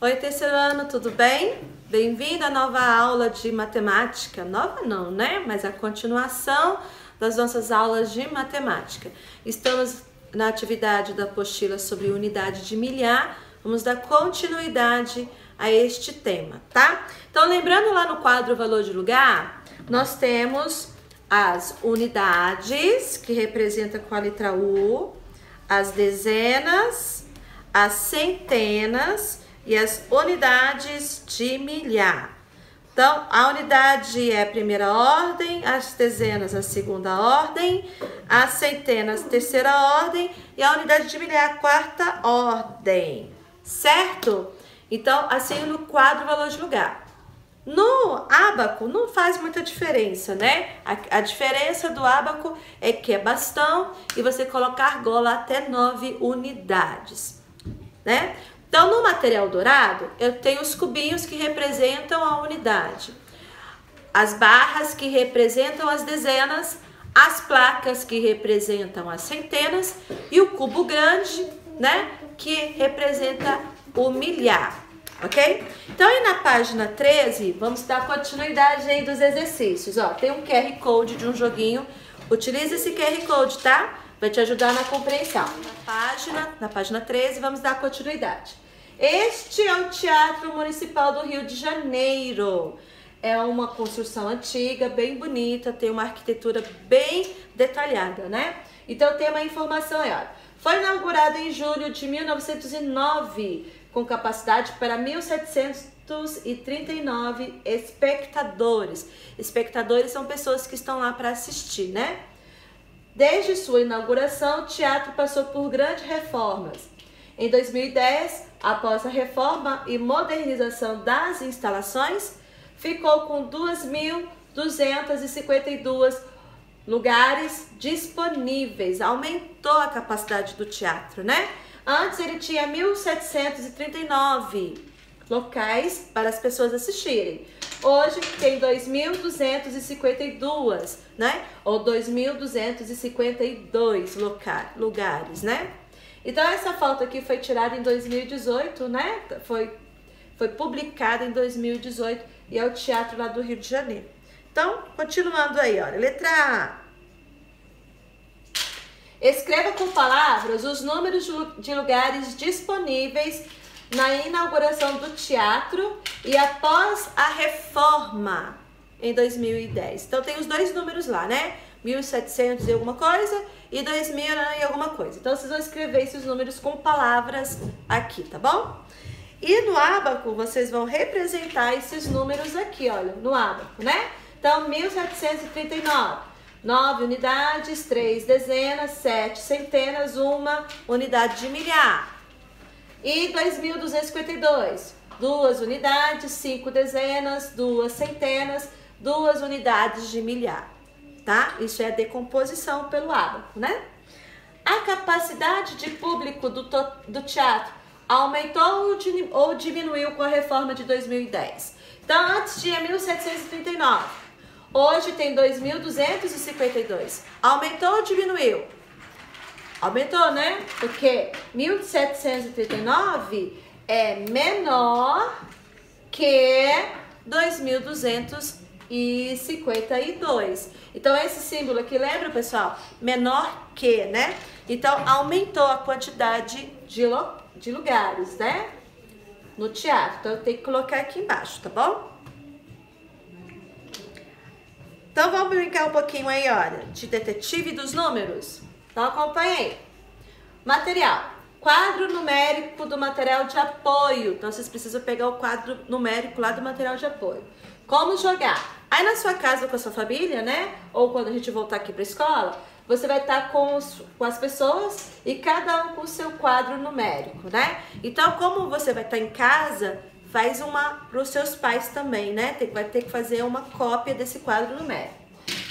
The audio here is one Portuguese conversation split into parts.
Oi, terceiro ano, tudo bem? Bem-vindo à nova aula de matemática. Nova não, né? Mas a continuação das nossas aulas de matemática. Estamos na atividade da apostila sobre unidade de milhar. Vamos dar continuidade a este tema, tá? Então, lembrando lá no quadro valor de lugar, nós temos as unidades, que representa com a letra U, as dezenas, as centenas e as unidades de milhar. Então, a unidade é a primeira ordem, as dezenas a segunda ordem, as centenas terceira ordem e a unidade de milhar a quarta ordem, certo? Então, assim no quadro valor de lugar. No ábaco não faz muita diferença, né? A diferença do ábaco é que é bastão e você coloca argola até 9 unidades, né? Então, no material dourado, eu tenho os cubinhos que representam a unidade, as barras que representam as dezenas, as placas que representam as centenas e o cubo grande, né, que representa o milhar, ok? Então, aí na página 13, vamos dar continuidade aí dos exercícios. Ó, tem um QR Code de um joguinho, utilize esse QR Code, tá? Vai te ajudar na compreensão. Na página 13, vamos dar continuidade. Este é o Teatro Municipal do Rio de Janeiro. É uma construção antiga, bem bonita, tem uma arquitetura bem detalhada, né? Então tem uma informação aí, ó. Foi inaugurado em julho de 1909, com capacidade para 1.739 espectadores. Espectadores são pessoas que estão lá para assistir, né? Desde sua inauguração, o teatro passou por grandes reformas. Em 2010, após a reforma e modernização das instalações, ficou com 2.252 lugares disponíveis. Aumentou a capacidade do teatro, né? Antes ele tinha 1.739 locais para as pessoas assistirem. Hoje tem 2.252, né? Ou 2.252 lugares, né? Então essa foto aqui foi tirada em 2018, né? Foi publicada em 2018 e é o teatro lá do Rio de Janeiro. Então, continuando aí, olha, letra A. Escreva com palavras os números de lugares disponíveis na inauguração do teatro e após a reforma em 2010. Então tem os dois números lá, né? 1.700 e alguma coisa e 2.000 e alguma coisa. Então vocês vão escrever esses números com palavras aqui, tá bom? E no ábaco vocês vão representar esses números aqui, olha, no ábaco, né? Então 1.739, 9 unidades, 3 dezenas, 7 centenas, 1 unidade de milhar. E 2.252, 2 unidades, 5 dezenas, 2 centenas, 2 unidades de milhar, tá? Isso é a decomposição pelo ábaco, né? A capacidade de público do teatro aumentou ou diminuiu com a reforma de 2010? Então, antes tinha 1.739, hoje tem 2.252. Aumentou ou diminuiu? Aumentou, né? Porque 1.739 é menor que 2.252. Então, esse símbolo aqui, lembra, pessoal? Menor que, né? Então, aumentou a quantidade de lugares, né? No teatro. Então, eu tenho que colocar aqui embaixo, tá bom? Então, vamos brincar um pouquinho aí, olha, de detetive dos números. Então, acompanha aí. Material. Quadro numérico do material de apoio. Então, vocês precisam pegar o quadro numérico lá do material de apoio. Como jogar? Aí na sua casa com a sua família, né? Ou quando a gente voltar aqui para a escola, você vai estar com as pessoas e cada um com o seu quadro numérico, né? Então, como você vai estar em casa, faz uma para os seus pais também, né? Vai ter que fazer uma cópia desse quadro numérico.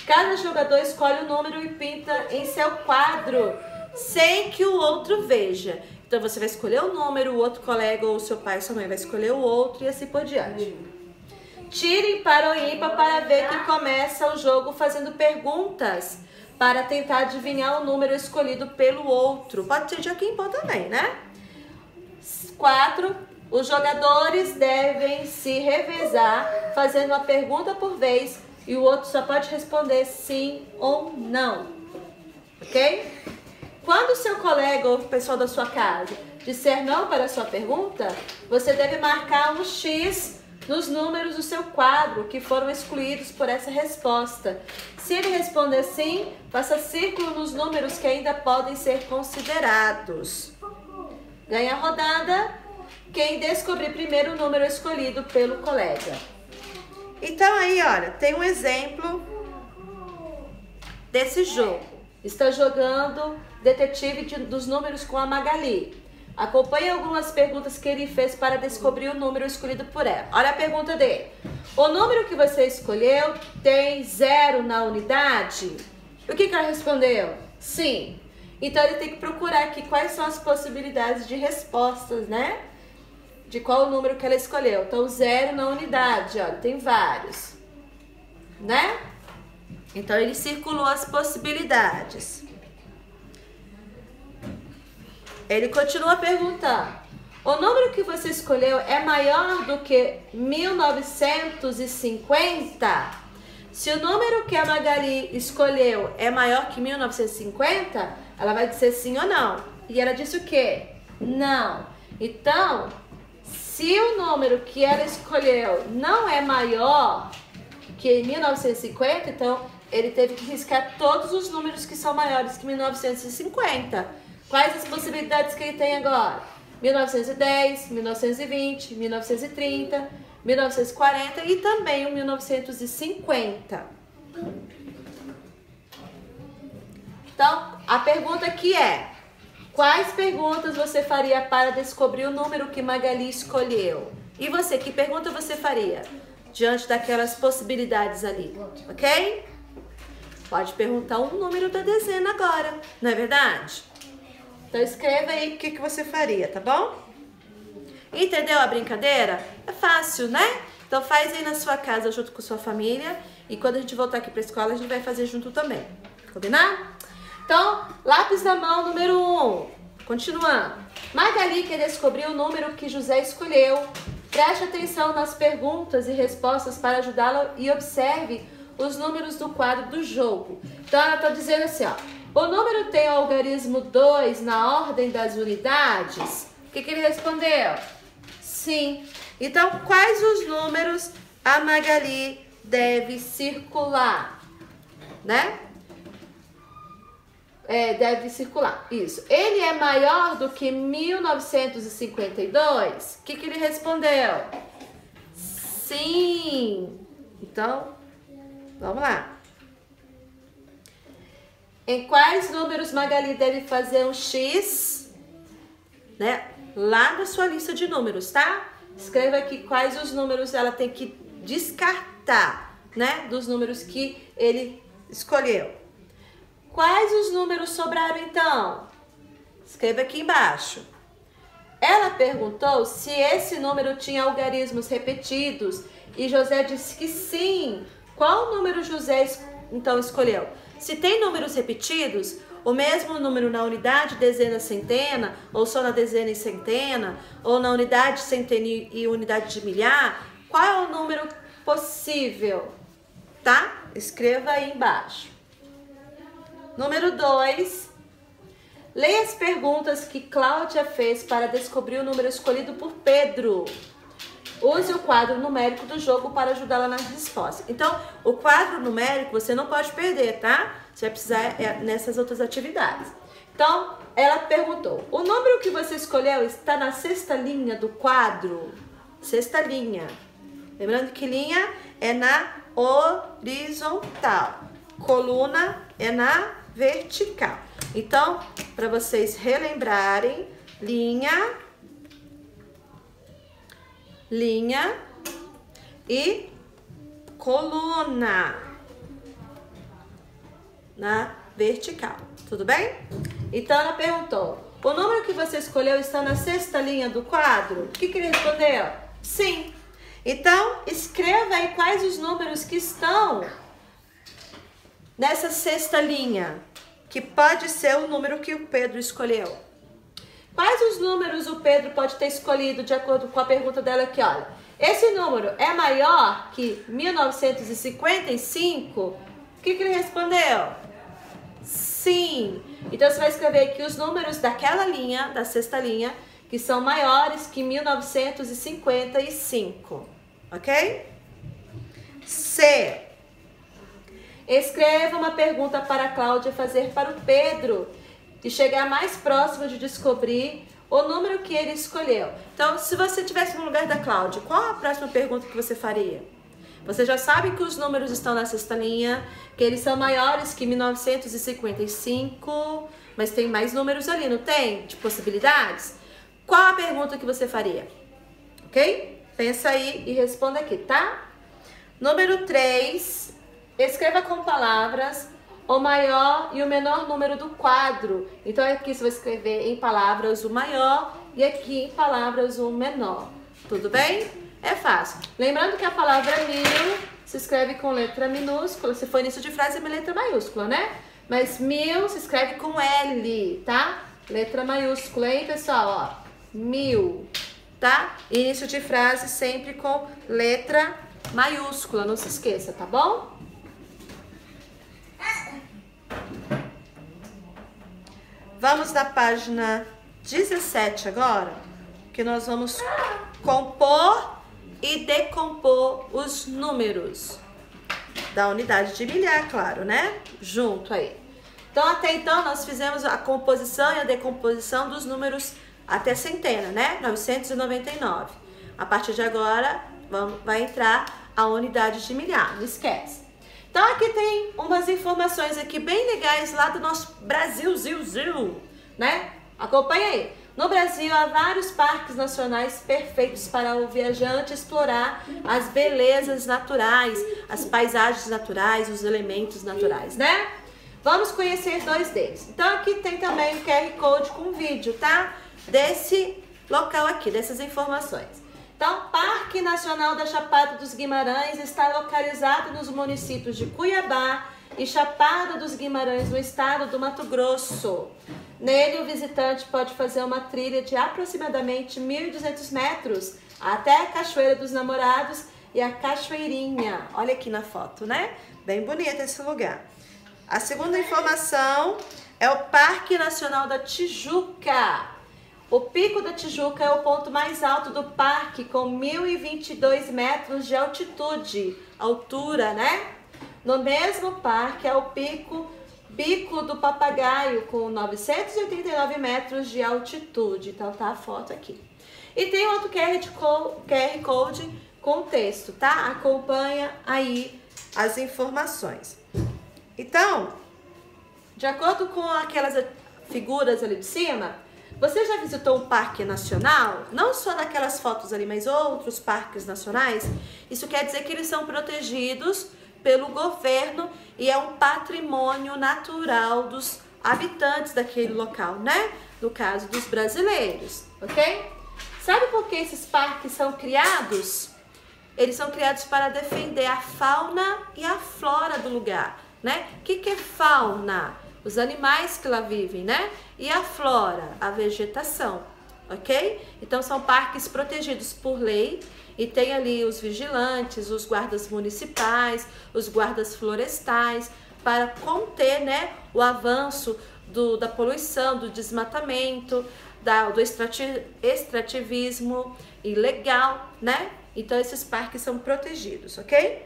Cada jogador escolhe o número e pinta em seu quadro, sem que o outro veja. Então, você vai escolher o número, o outro colega ou o seu pai ou sua mãe vai escolher o outro e assim por diante. Tire para o ímpar para ver quem começa o jogo fazendo perguntas para tentar adivinhar o número escolhido pelo outro. Pode ser de aqui em pão também, né? 4 Os jogadores devem se revezar, fazendo uma pergunta por vez, e o outro só pode responder sim ou não. Ok? Quando o seu colega ou o pessoal da sua casa disser não para a sua pergunta, você deve marcar um X nos números do seu quadro que foram excluídos por essa resposta. Se ele responder sim, faça círculo nos números que ainda podem ser considerados. Ganha a rodada quem descobrir primeiro o número escolhido pelo colega. Então aí, olha, tem um exemplo desse jogo. Está jogando detetive dos números com a Magali. Acompanhe algumas perguntas que ele fez para descobrir o número escolhido por ela. Olha a pergunta dele. O número que você escolheu tem 0 na unidade? O que ela respondeu? Sim. Então ele tem que procurar aqui quais são as possibilidades de respostas, né? De qual o número que ela escolheu. Então 0 na unidade, olha, tem vários, né? Então ele circulou as possibilidades. Ele continua a perguntar: o número que você escolheu é maior do que 1950? Se o número que a Magali escolheu é maior que 1950, ela vai dizer sim ou não. E ela disse o quê? Não. Então, se o número que ela escolheu não é maior que 1950, então ele teve que riscar todos os números que são maiores que 1950. Quais as possibilidades que ele tem agora? 1910, 1920, 1930, 1940 e também o 1950. Então, a pergunta aqui é: quais perguntas você faria para descobrir o número que Magali escolheu? E você, que pergunta você faria diante daquelas possibilidades ali? Ok? Pode perguntar um número da dezena agora, não é verdade? Então escreva aí o que você faria, tá bom? Entendeu a brincadeira? É fácil, né? Então faz aí na sua casa junto com sua família e quando a gente voltar aqui pra escola a gente vai fazer junto também. Combinado? Então, lápis na mão, número 1. Continuando. Magali quer descobrir o número que José escolheu. Preste atenção nas perguntas e respostas para ajudá-la e observe os números do quadro do jogo. Então ela tá dizendo assim, ó: o número tem o algarismo 2 na ordem das unidades? O que ele respondeu? Sim. Então, quais os números a Magali deve circular? Né? Deve circular. Isso. Ele é maior do que 1952? O que ele respondeu? Sim. Então, vamos lá. Em quais números Magali deve fazer um X, né? Lá na sua lista de números, tá? Escreva aqui quais os números ela tem que descartar, né? Dos números que ele escolheu. Quais os números sobraram então? Escreva aqui embaixo. Ela perguntou se esse número tinha algarismos repetidos e José disse que sim. Qual número José então escolheu? Se tem números repetidos, o mesmo número na unidade, dezena, centena, ou só na dezena e centena, ou na unidade, centena e unidade de milhar, qual é o número possível? Tá? Escreva aí embaixo. Número 2. Leia as perguntas que Cláudia fez para descobrir o número escolhido por Pedro. Use o quadro numérico do jogo para ajudá-la nas respostas. Então, o quadro numérico você não pode perder, tá? Você vai precisar nessas outras atividades. Então, ela perguntou: o número que você escolheu está na sexta linha do quadro? Sexta linha. Lembrando que linha é na horizontal. Coluna é na vertical. Então, para vocês relembrarem, linha e coluna na vertical. Tudo bem? Então, ela perguntou: o número que você escolheu está na sexta linha do quadro? O que ele respondeu? Sim. Então, escreva aí quais os números que estão nessa sexta linha, que pode ser o número que o Pedro escolheu. Quais os números o Pedro pode ter escolhido de acordo com a pergunta dela aqui, olha. Esse número é maior que 1955? O que ele respondeu? Sim. Então, você vai escrever aqui os números daquela linha, da sexta linha, que são maiores que 1955. Ok? C. Escreva uma pergunta para a Cláudia fazer para o Pedro e chegar mais próximo de descobrir o número que ele escolheu. Então, se você estivesse no lugar da Cláudia, qual a próxima pergunta que você faria? Você já sabe que os números estão na sexta linha, que eles são maiores que 1955, mas tem mais números ali, não tem? De possibilidades? Qual a pergunta que você faria? Ok? Pensa aí e responda aqui, tá? Número 3, escreva com palavras o maior e o menor número do quadro. Então aqui você vai escrever em palavras o maior e aqui em palavras o menor. Tudo bem? É fácil. Lembrando que a palavra 1000 se escreve com letra minúscula. Se for início de frase, é uma letra maiúscula, né? Mas 1000 se escreve com L, tá? Letra maiúscula, hein, pessoal? Ó, 1000, tá? Início de frase sempre com letra maiúscula, não se esqueça, tá bom? Vamos na página 17 agora, que nós vamos compor e decompor os números da unidade de milhar, claro, né? Junto aí. Então, até então, nós fizemos a composição e a decomposição dos números até centena, né? 999. A partir de agora, vai entrar a unidade de milhar, não esquece. Então, aqui tem umas informações aqui bem legais lá do nosso Brasil, né? Acompanha aí. No Brasil, há vários parques nacionais perfeitos para o viajante explorar as belezas naturais, as paisagens naturais, os elementos naturais, né? Vamos conhecer 2 deles. Então, aqui tem também o QR Code com vídeo, tá? Desse local aqui, dessas informações. Então, Parque Nacional da Chapada dos Guimarães está localizado nos municípios de Cuiabá e Chapada dos Guimarães, no estado do Mato Grosso. Nele, o visitante pode fazer uma trilha de aproximadamente 1.200 metros até a Cachoeira dos Namorados e a Cachoeirinha. Olha aqui na foto, né? Bem bonito esse lugar. A segunda informação é o Parque Nacional da Tijuca. O Pico da Tijuca é o ponto mais alto do parque, com 1.022 metros de altura, né? No mesmo parque é o Bico do Papagaio, com 989 metros de altitude. Então tá a foto aqui. E tem outro QR Code com texto, tá? Acompanha aí as informações. Então, de acordo com aquelas figuras ali de cima, você já visitou um parque nacional? Não só daquelas fotos ali, mas outros parques nacionais? Isso quer dizer que eles são protegidos pelo governo e é um patrimônio natural dos habitantes daquele local, né? No caso dos brasileiros, ok? Sabe por que esses parques são criados? Eles são criados para defender a fauna e a flora do lugar, né? O que é fauna? Os animais que lá vivem, né? E a flora, a vegetação, ok? Então, são parques protegidos por lei e tem ali os vigilantes, os guardas municipais, os guardas florestais, para conter, né, o avanço da poluição, do desmatamento, do extrativismo ilegal, né? Então, esses parques são protegidos, ok?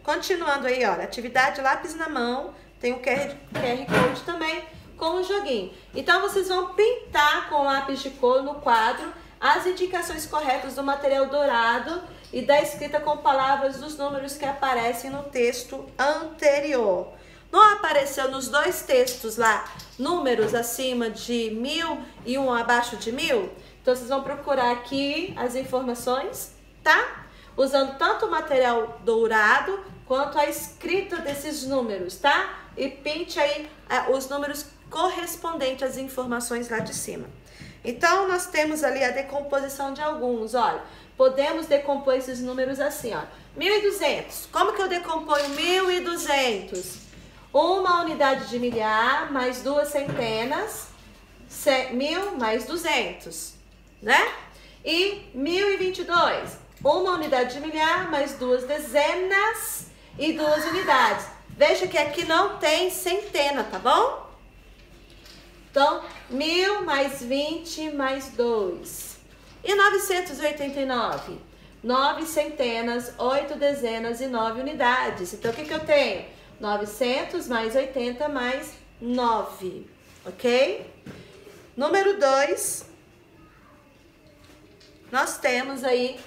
Continuando aí, olha, atividade lápis na mão, tem o QR Code também com o joguinho. Então, vocês vão pintar com lápis de cor no quadro as indicações corretas do material dourado e da escrita com palavras dos números que aparecem no texto anterior. Não apareceu nos 2 textos lá números acima de 1000 e um abaixo de 1000? Então, vocês vão procurar aqui as informações, tá? Usando tanto o material dourado quanto a escrita desses números, tá? E pinte aí os números correspondentes às informações lá de cima. Então, nós temos ali a decomposição de alguns, olha. Podemos decompor esses números assim, ó. 1.200. Como que eu decomponho 1.200? Uma unidade de milhar mais 2 centenas 1.000 mais 200, né? E 1.022, uma unidade de milhar mais 2 dezenas e 2 unidades. Veja que aqui não tem centena, tá bom? Então, 1.000 mais 20 mais 2. E 989? 9 centenas, 8 dezenas e 9 unidades. Então, o que eu tenho? 900 mais 80 mais 9, ok? Número 2, nós temos aí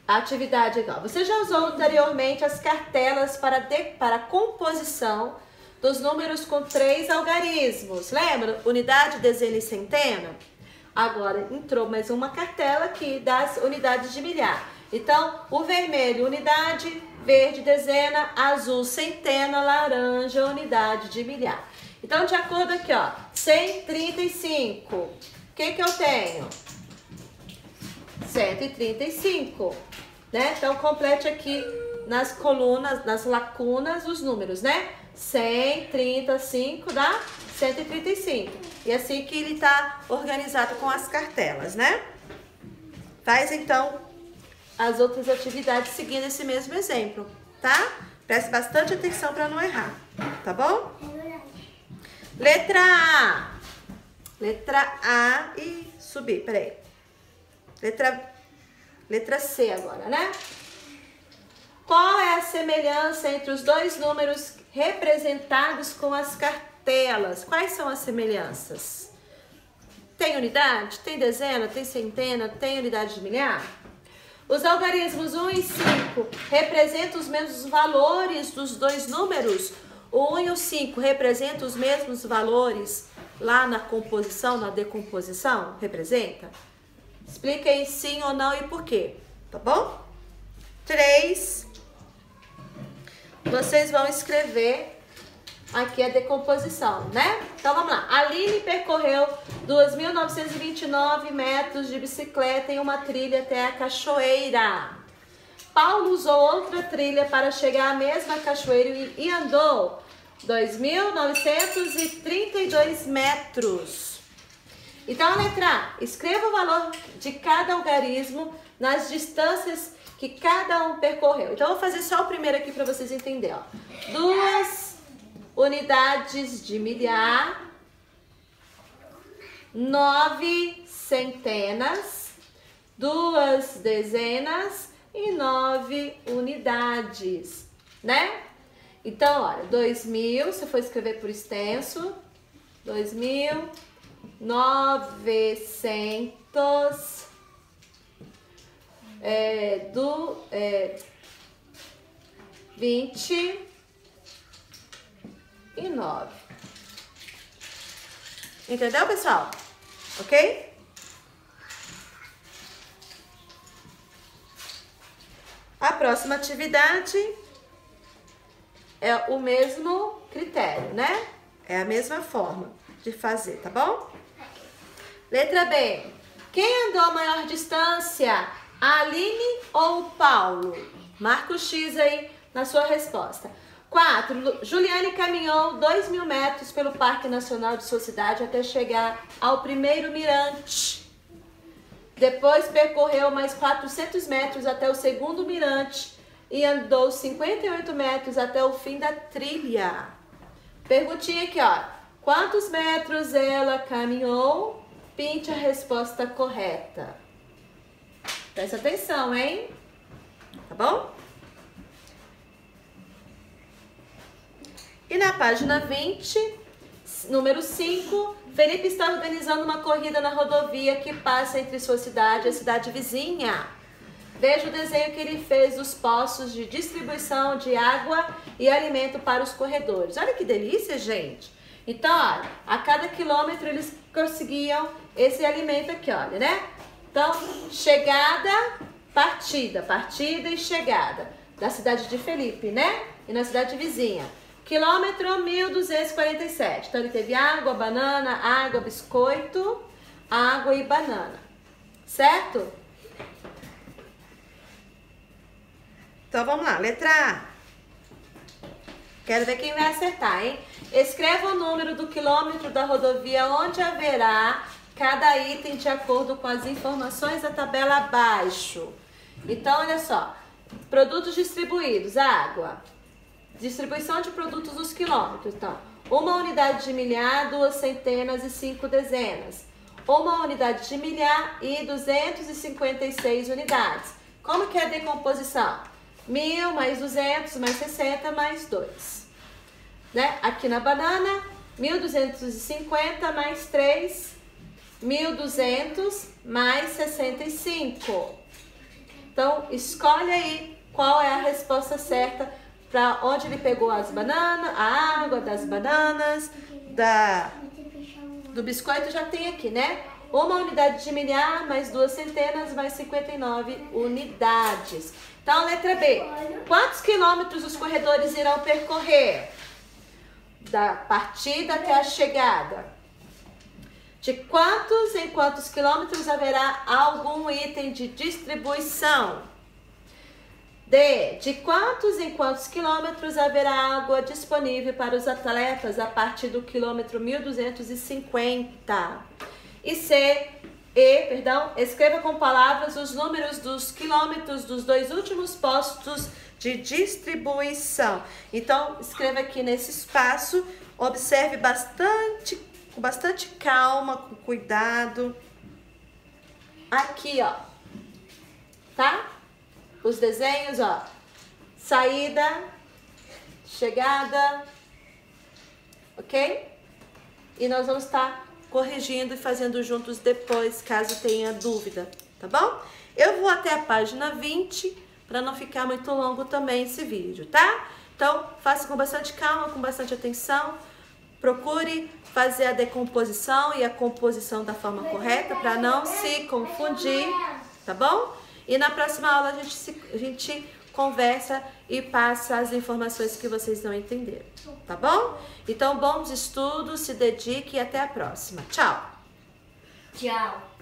a atividade igual. Você já usou anteriormente as cartelas para composição dos números com 3 algarismos. Lembra? Unidade, dezena e centena? Agora entrou mais uma cartela aqui das unidades de milhar. Então, o vermelho, unidade, verde, dezena, azul, centena, laranja, unidade de milhar. Então, de acordo aqui, ó, 135. O que eu tenho? 135, né? Então, complete aqui nas colunas, nas lacunas, os números, né? 135 dá 135. E assim que ele tá organizado com as cartelas, né? Faz, então, as outras atividades seguindo esse mesmo exemplo, tá? Preste bastante atenção para não errar, tá bom? Letra A. Letra A e subir, peraí. Letra C agora, né? Qual é a semelhança entre os dois números representados com as cartelas? Quais são as semelhanças? Tem unidade? Tem dezena? Tem centena? Tem unidade de milhar? Os algarismos 1 e 5 representam os mesmos valores dos dois números? O 1 e o 5 representam os mesmos valores lá na composição, na decomposição? Representa? Explica aí sim ou não e por quê, tá bom? 3. Vocês vão escrever aqui a decomposição, né? Então vamos lá. Aline percorreu 2.929 metros de bicicleta em uma trilha até a cachoeira. Paulo usou outra trilha para chegar à mesma cachoeira e andou 2.932 metros. Então, a letra A, escreva o valor de cada algarismo nas distâncias que cada um percorreu. Então, eu vou fazer só o primeiro aqui para vocês entenderem. 2 unidades de milhar, 9 centenas, 2 dezenas e 9 unidades, né? Então, olha, 2.000, se for escrever por extenso, 2.900 29. Entendeu, pessoal? Ok? A próxima atividade é o mesmo critério, né? É a mesma forma de fazer, tá bom? Letra B. Quem andou a maior distância? A Aline ou o Paulo? Marca o X aí na sua resposta. 4. Juliane caminhou 2.000 metros pelo Parque Nacional de sua cidade até chegar ao primeiro mirante. Depois percorreu mais 400 metros até o segundo mirante e andou 58 metros até o fim da trilha. Perguntinha aqui, ó. Quantos metros ela caminhou? Pinte a resposta correta. Presta atenção, hein? Tá bom? E na página 20, número 5, Felipe está organizando uma corrida na rodovia que passa entre sua cidade e a cidade vizinha. Veja o desenho que ele fez dos poços de distribuição de água e alimento para os corredores. Olha que delícia, gente! Então, olha, a cada quilômetro eles conseguiam esse alimento aqui, olha, né? Então, chegada, partida e chegada da cidade de Felipe, né? E na cidade vizinha. Quilômetro 1.247. Então, ele teve água, banana, água, biscoito, água e banana. Certo? Então, vamos lá. Letra A. Quero ver quem vai acertar, hein? Escreva o número do quilômetro da rodovia onde haverá cada item de acordo com as informações da tabela abaixo. Então, olha só. Produtos distribuídos, água. Distribuição de produtos nos quilômetros. Então, 1 unidade de milhar, 2 centenas e 5 dezenas. 1 unidade de milhar e 256 unidades. Como que é a decomposição? 1.000 mais 200 mais 60 mais 2. Né? Aqui na banana, 1.250 mais 3, 1.200 mais 65. Então, escolhe aí qual é a resposta certa para onde ele pegou as bananas, a água das bananas, do biscoito já tem aqui, né? 1 unidade de milhar mais 2 centenas mais 59 unidades. Então, letra B. Quantos quilômetros os corredores irão percorrer? Da partida até a chegada. De quantos em quantos quilômetros haverá algum item de distribuição? D. De quantos em quantos quilômetros haverá água disponível para os atletas a partir do quilômetro 1250? E C. Escreva com palavras os números dos quilômetros dos 2 últimos postos de distribuição. Então, escreva aqui nesse espaço, observe com bastante calma, com cuidado. Aqui, ó, tá? Os desenhos, ó, saída, chegada, ok? E nós vamos estar corrigindo e fazendo juntos depois, caso tenha dúvida, tá bom? Eu vou até a página 20, para não ficar muito longo também esse vídeo, tá? Então, faça com bastante calma, com bastante atenção. Procure fazer a decomposição e a composição da forma correta para não se confundir, tá bom? E na próxima aula a gente conversa e passa as informações que vocês não entenderam, tá bom? Então, bons estudos, se dedique e até a próxima. Tchau! Tchau!